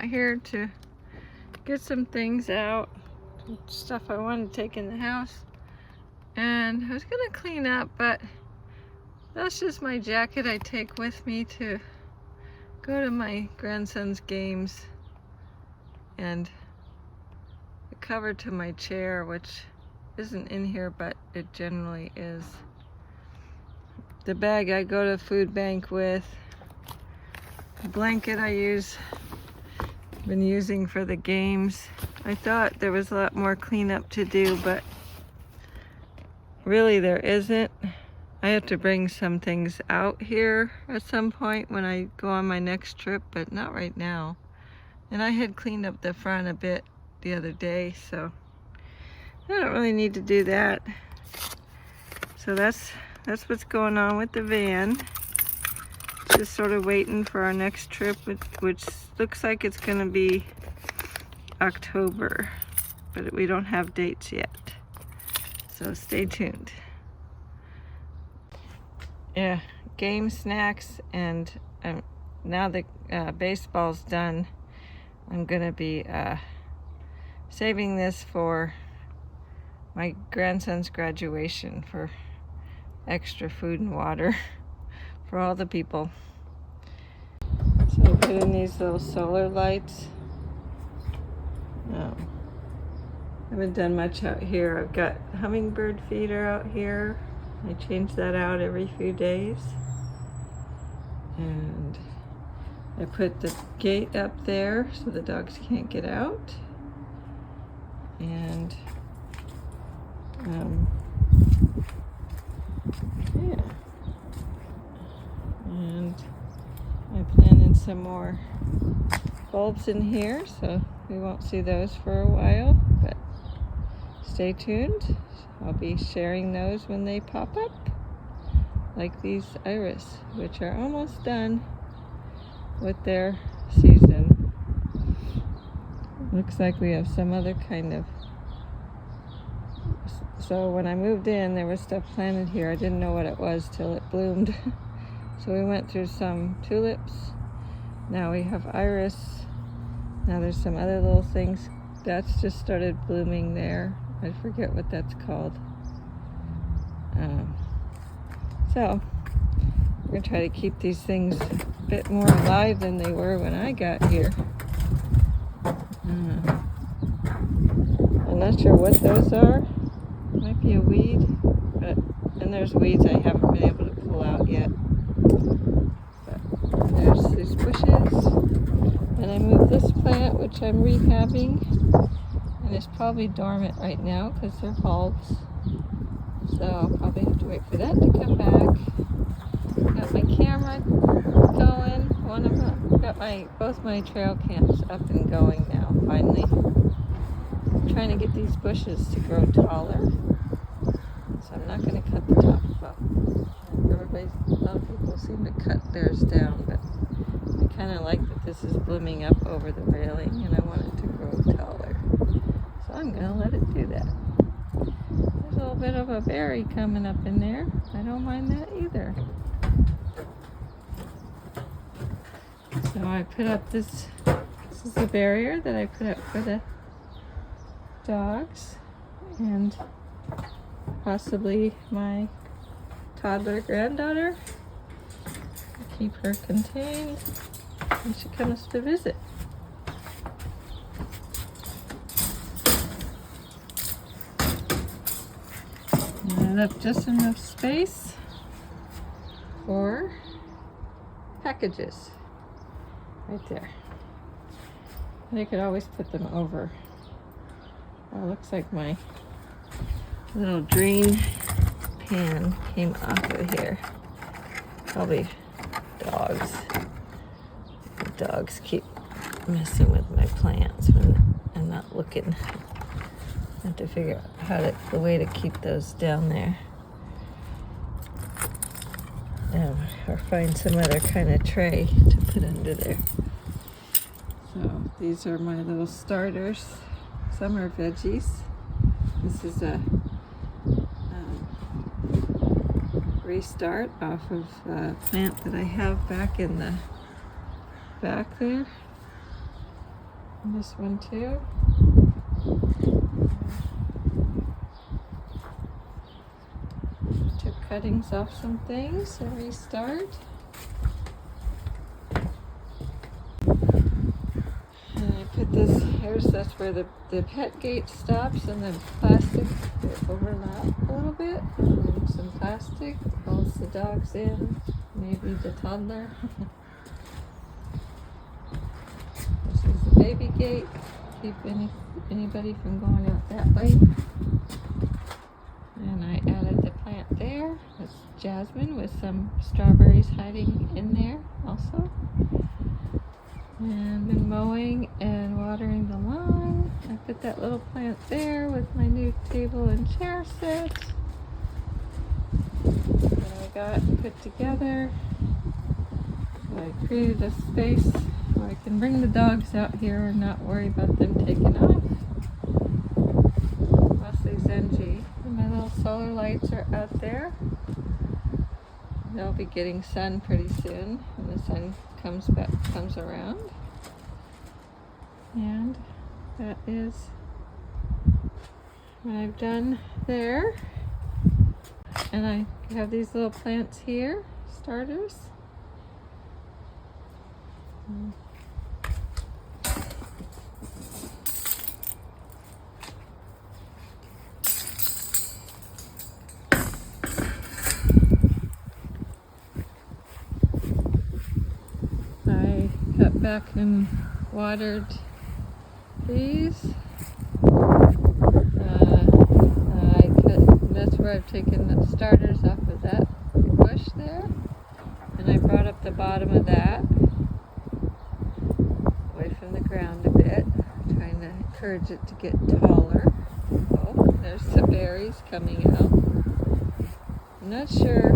here to get some things out, stuff I want to take in the house. And I was gonna clean up, but that's just my jacket I take with me to go to my grandson's games, and the cover to my chair, which isn't in here, but it generally is. The bag I go to food bank with, the blanket been using for the games. I thought there was a lot more cleanup to do, but really there isn't. I have to bring some things out here at some point when I go on my next trip, but not right now. And I had cleaned up the front a bit the other day, so I don't really need to do that. So that's what's going on with the van. Just sort of waiting for our next trip, which looks like it's going to be October, but we don't have dates yet. So stay tuned. Yeah, game snacks, and now the baseball's done, I'm gonna be saving this for my grandson's graduation, for extra food and water for all the people. So I put in these little solar lights. I haven't done much out here. I've got hummingbird feeder out here. I change that out every few days. And I put the gate up there so the dogs can't get out. And yeah. And I planted some more bulbs in here, so we won't see those for a while, but stay tuned. I'll be sharing those when they pop up, like these iris, which are almost done with their season. Looks like we have some other kind of... So when I moved in, there was stuff planted here. I didn't know what it was till it bloomed. So we went through some tulips. Now we have iris. Now there's some other little things. That's just started blooming there. I forget what that's called. So we're gonna try to keep these things a bit more alive than they were when I got here. I'm not sure what those are. Might be a weed, and there's weeds I haven't been able to pull out yet. But there's these bushes, and I moved this plant, which I'm rehabbing, and it's probably dormant right now because they're bulbs. So I'll probably have to wait for that to come back. Got my camera going. Got both my trail cams up and going now, finally. I'm trying to get these bushes to grow taller. So I'm not going to cut the top off. A lot of people seem to cut theirs down, but I kind of like that this is blooming up over the railing, and I want it to grow taller. So I'm going to let it do that. There's a little bit of a berry coming up in there. I don't mind that either. So I put up this is a barrier that I put up for the dogs and possibly my toddler granddaughter. Keep her contained when she comes to visit. And I left just enough space for packages right there. And I could always put them over. Oh, looks like my little drain pan came off of here. Probably dogs. The dogs keep messing with my plants when I'm not looking. I have to figure out the way to keep those down there. Or find some other kind of tray to put under there. So these are my little starters. Some are veggies. This is a restart off of a plant that I have back in the back there. And this one too. Took cuttings off some things to restart. And I put this, that's where the pet gate stops, and then plastic that overlap a little bit. And then some plastic holds the dogs in, maybe the toddler. This is the baby gate, keep anybody from going out that way. And I added the plant there. That's jasmine with some strawberries hiding in there also. And been mowing and watering the lawn. I put that little plant there with my new table and chair set that I got put together. So I created a space where I can bring the dogs out here and not worry about them taking off. Mostly Zenji. And my little solar lights are out there. They'll be getting sun pretty soon when the sun comes around. And that is what I've done there. And I have these little plants here, starters. I cut back and watered these. That's where I've taken the starters off of that bush there. And I brought up the bottom of that away from the ground a bit, trying to encourage it to get taller. Oh, there's some berries coming out. I'm not sure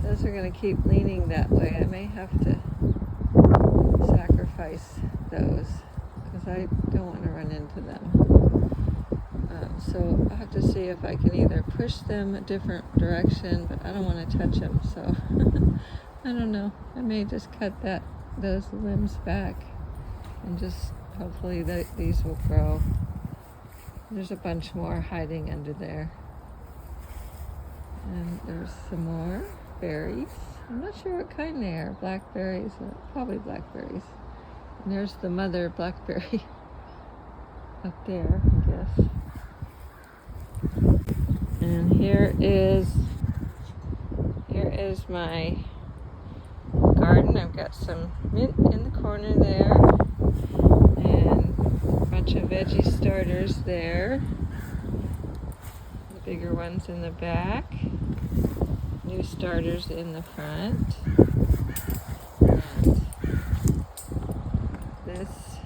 those are going to keep leaning that way. I may have to sacrifice those because I don't want to run into them. So I'll have to see if I can either push them a different direction, but I don't want to touch them, so I don't know. I may just cut those limbs back and just hopefully these will grow. There's a bunch more hiding under there. And there's some more berries. I'm not sure what kind they are. Blackberries, probably blackberries. And there's the mother blackberry up there, I guess. And here is my garden. I've got some mint in the corner there, and a bunch of veggie starters there. The bigger ones in the back. New starters in the front. And this,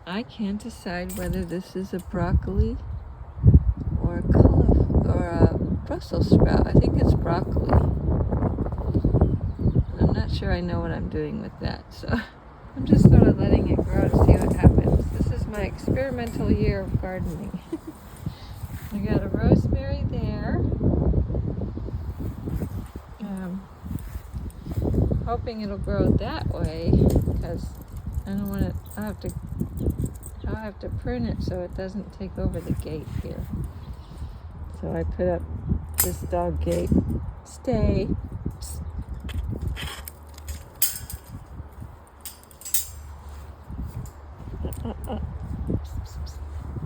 I can't decide whether this is a broccoli or a Brussels sprout. I think it's broccoli. I'm not sure I know what I'm doing with that, so I'm just sort of letting it grow to see what happens. This is my experimental year of gardening. I got a rosemary there. Hoping it'll grow that way because I don't want it. I'll have to prune it so it doesn't take over the gate here. So I put up this dog gate. Stay.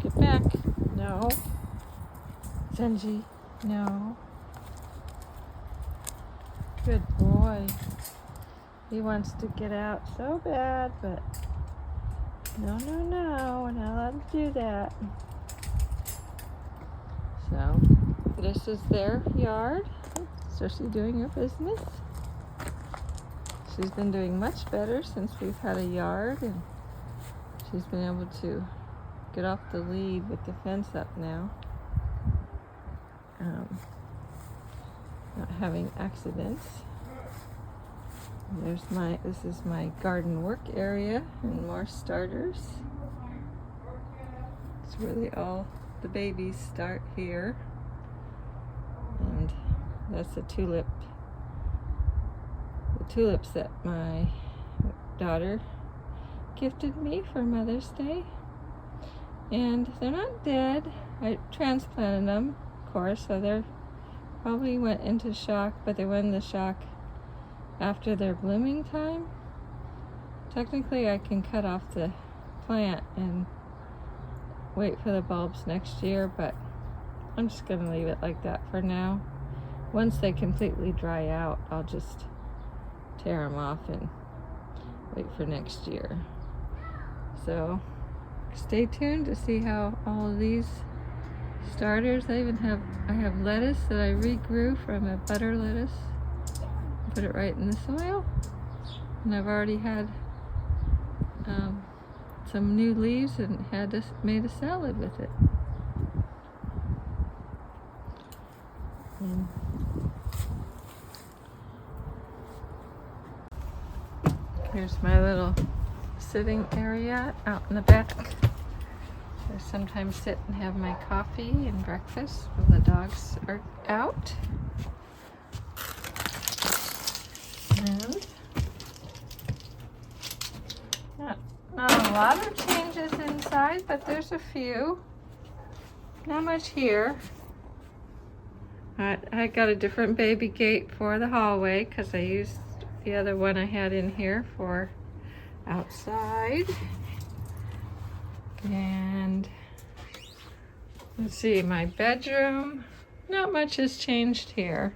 Get back. No. Zenji. No. Good boy. He wants to get out so bad, but no, we're not allowed to do that. So, this is their yard. So she's doing her business. She's been doing much better since we've had a yard, and she's been able to get off the lead with the fence up now. Not having accidents. This is my garden work area and more starters. It's really all the babies start here. And that's the tulip. The tulips that my daughter gifted me for Mother's Day. And they're not dead. I transplanted them, of course, so they're probably went into shock, but they went into shock after their blooming time. Technically, I can cut off the plant and wait for the bulbs next year, but I'm just going to leave it like that for now. Once they completely dry out, I'll just tear them off and wait for next year. So stay tuned to see how all of these starters. I have lettuce that I regrew from a butter lettuce. Put it right in the soil, and I've already had some new leaves and made a salad with it. And here's my little sitting area out in the back. I sometimes sit and have my coffee and breakfast while the dogs are out. And not a lot of changes inside, but there's a few. Not much here. I got a different baby gate for the hallway because I used the other one I had in here for outside. And let's see, my bedroom, not much has changed here.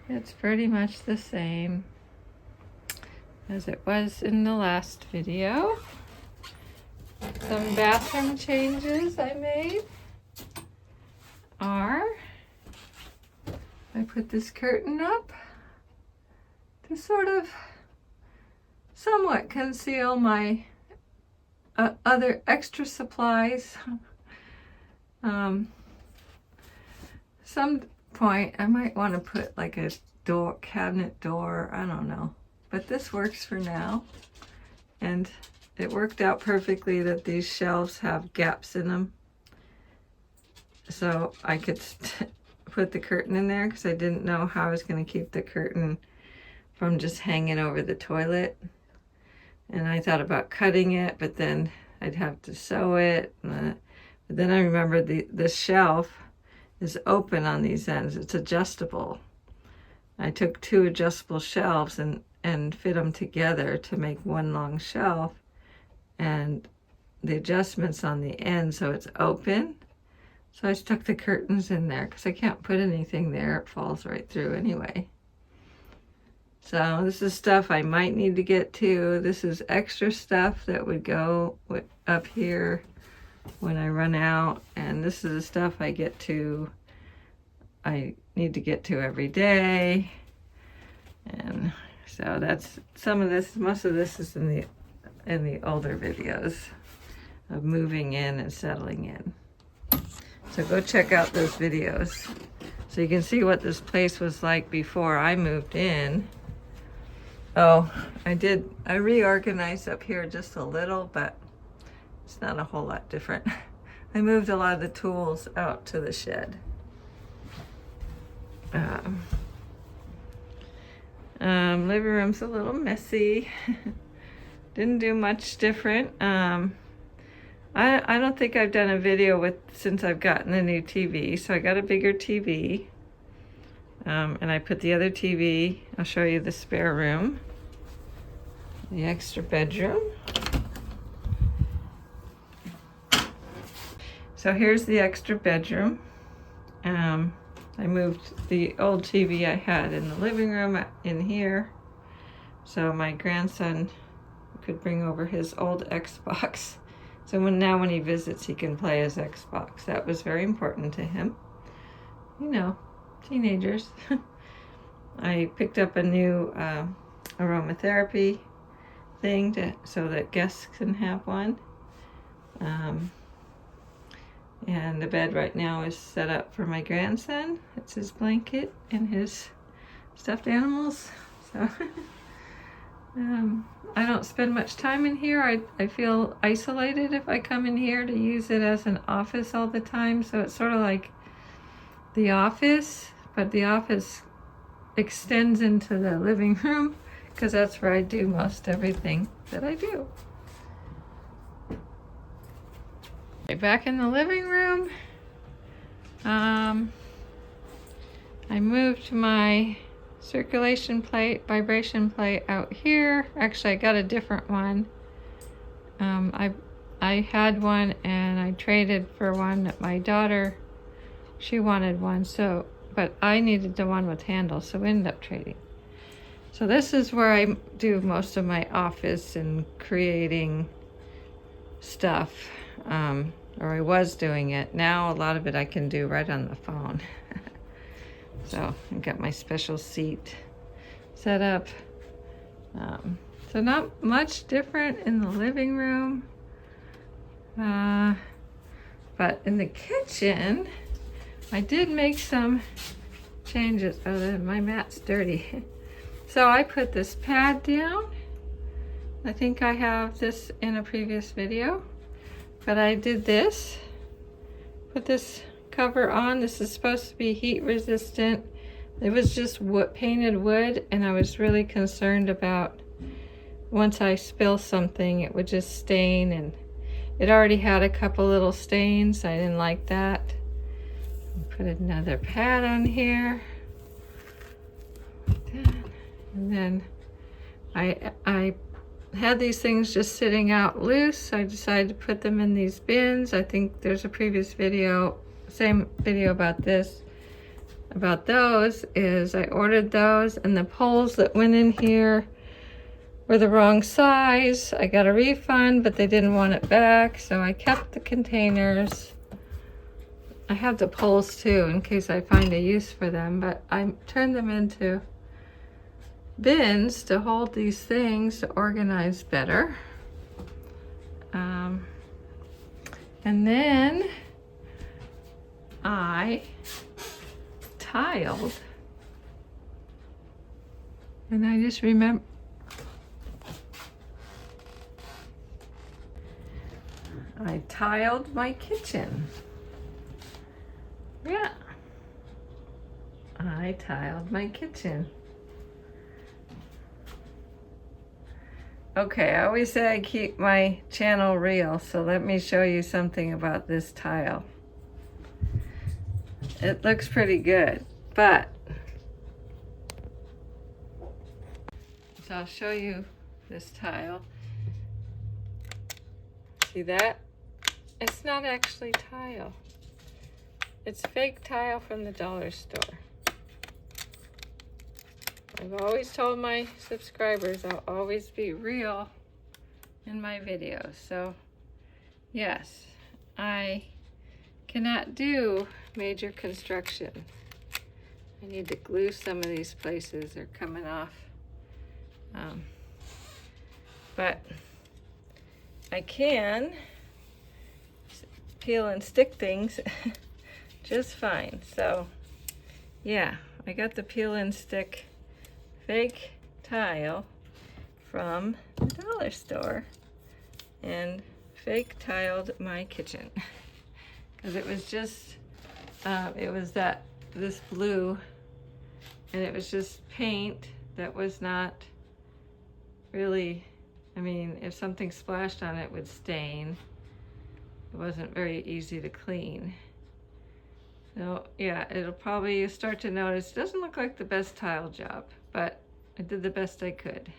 It's pretty much the same as it was in the last video. Some bathroom changes I made are, I put this curtain up to sort of somewhat conceal my other extra supplies. Some point I might want to put like a cabinet door, I don't know, but this works for now. And it worked out perfectly that these shelves have gaps in them, so I could put the curtain in there because I didn't know how I was going to keep the curtain from just hanging over the toilet. And I thought about cutting it, but then I'd have to sew it. But then I remembered the shelf is open on these ends. It's adjustable. I took 2 adjustable shelves and fit them together to make one long shelf, and the adjustments on the end so it's open. So I stuck the curtains in there because I can't put anything there. It falls right through anyway. So this is stuff I might need to get to. This is extra stuff that would go up here when I run out. And this is the stuff I need to get to every day. And so that's some of this. Most of this is in the older videos of moving in and settling in. So go check out those videos so you can see what this place was like before I moved in. Oh, I reorganized up here just a little, but it's not a whole lot different. I moved a lot of the tools out to the shed. Living room's a little messy. Didn't do much different. I don't think I've done a video since I've gotten a new TV. So I got a bigger TV. And I put the other TV, I'll show you the spare room, the extra bedroom. So here's the extra bedroom. I moved the old TV I had in the living room in here, so my grandson could bring over his old Xbox. So now when he visits, he can play his Xbox. That was very important to him. You know, teenagers. I picked up a new aromatherapy thing so that guests can have one. And the bed right now is set up for my grandson. It's his blanket and his stuffed animals. So I don't spend much time in here. I feel isolated if I come in here to use it as an office all the time. So it's sort of like the office, but the office extends into the living room because that's where I do most everything that I do. Back in the living room, I moved my circulation plate, vibration plate out here. Actually, I got a different one. I had one and I traded for one that my daughter, she wanted one, so, but I needed the one with handles, so we ended up trading. So this is where I do most of my office and creating stuff, or I was doing it. Now a lot of it I can do right on the phone. So I got my special seat set up. So not much different in the living room. But in the kitchen, I did make some changes. Oh, my mat's dirty. So I put this pad down. I think I have this in a previous video, but I did this. Put this cover on. This is supposed to be heat resistant. It was just painted wood, and I was really concerned about once I spill something, it would just stain, and it already had a couple little stains. I didn't like that. Put another pad on here. And then I had these things just sitting out loose. I decided to put them in these bins. I think there's a previous video, same video about this. About those is I ordered those, and the poles that went in here were the wrong size. I got a refund, but they didn't want it back, so I kept the containers. I have the poles too in case I find a use for them, but I turned them into bins to hold these things to organize better. And then I tiled, and I just remember I tiled my kitchen. Yeah, I tiled my kitchen. Okay, I always say I keep my channel real, so let me show you something about this tile. It looks pretty good, but so I'll show you this tile. See that? It's not actually tile. It's fake tile from the dollar store. I've always told my subscribers I'll always be real in my videos. So yes, I cannot do major construction. I need to glue some of these places. They're coming off. But I can peel and stick things just fine. So yeah, I got the peel and stick fake tile from the dollar store and fake tiled my kitchen because it was just it was this blue, and it was just paint that was not really, I mean, if something splashed on it, it would stain. It wasn't very easy to clean. So yeah, it'll probably, you start to notice, it doesn't look like the best tile job, but I did the best I could.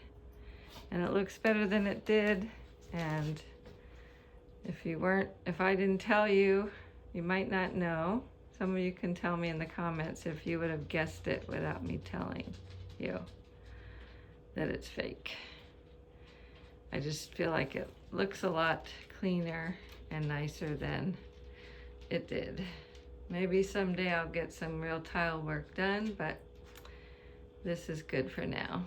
And it looks better than it did. And if I didn't tell you, you might not know. Some of you can tell me in the comments if you would have guessed it without me telling you that it's fake. I just feel like it looks a lot cleaner and nicer than it did. Maybe someday I'll get some real tile work done, but this is good for now.